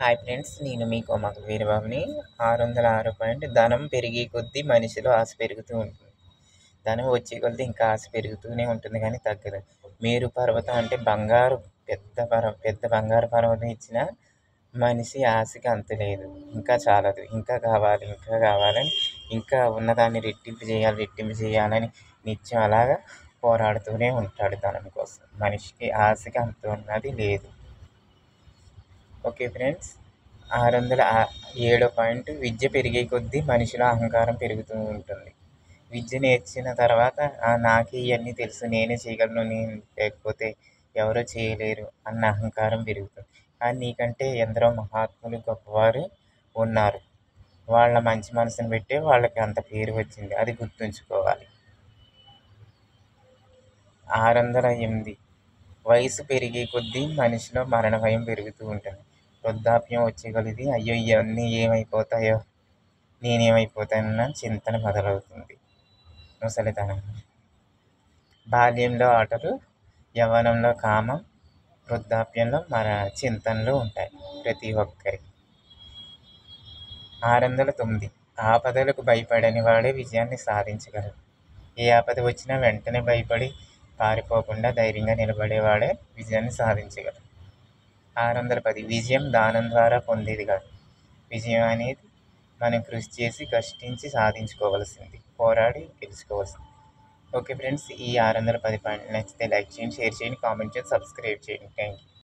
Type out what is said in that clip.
Hi friends, నేను మీ కోమక వీరబాబుని. 606 point. ధనం పెరిగే కొద్దీ మనిషిలో ఆశ పెరుగుతూ ఉంటుంది. ధనం వచ్చే కొద్దీ ఇంకా ఆశ పెరుగుతూనే ఉంటుంది కానీ తగ్గదు. మేరు పర్వతం అంటే బంగారు, పెద్ద బంగారు పర్వతం ఇచ్చిన మనిషి ఆశకి అంతు లేదు. ఇంకా చాలదు, ఇంకా కావాలి, ఇంకా కావాలని, ఇంకా ఉన్నదాన్ని రెట్టింపు చేయాలని నిత్యం అలాగా పోరాడుతూనే ఉంటాడు ధనం కోసం. మనిషికి ఆశకి అంతు ఉన్నది లేదు. Okay friends, 607 point. విద్య పెరిగే కొద్దీ మనిషిలో అహంకారం పెరుగుతూ ఉంటుంది. విద్య నేర్చిన తర్వాత నాకే ఇవన్నీ తెలుసు, నేనే చేయగలను, నేను లేకపోతే ఎవరో చేయలేరు అన్న అహంకారం పెరుగుతుంది. కానీ నీకంటే ఎందరో మహాత్ములు, గొప్పవారు ఉన్నారు. వాళ్ళ మంచి మనసుని బట్టే వాళ్ళకి అంత పేరు వచ్చింది. అది గుర్తుంచుకోవాలి. 608. వయసు పెరిగే కొద్దీ మనిషిలో మరణ భయం పెరుగుతూ ఉంటుంది. వృద్ధాప్యం వచ్చేకొలది అయ్యో ఇవన్నీ ఏమైపోతాయో, నేనేమైపోతానన్న చింతన మొదలవుతుంది. ముసలితనం. బాల్యంలో ఆటలు, యవ్వనంలో కామం, వృద్ధాప్యంలో చింతనలు ఉంటాయి ప్రతి ఒక్కరికి. 609. ఆపదలకు భయపడని వాడే విజయాన్ని సాధించగలడు. ఏ ఆపద వచ్చినా వెంటనే భయపడి పారిపోకుండా ధైర్యంగా నిలబడేవాడే విజయాన్ని సాధించగలడు. 610. విజయం దానం ద్వారా పొందేది కాదు. విజయం అనేది మనం కృషి చేసి, కష్టించి సాధించుకోవాల్సింది, పోరాడి గెలుచుకోవాల్సింది. ఓకే ఫ్రెండ్స్, ఈ 610 పాయింట్లు నచ్చితే లైక్ చేయండి, షేర్ చేయండి, కామెంట్ చేయండి, సబ్స్క్రైబ్ చేయండి. Thank you.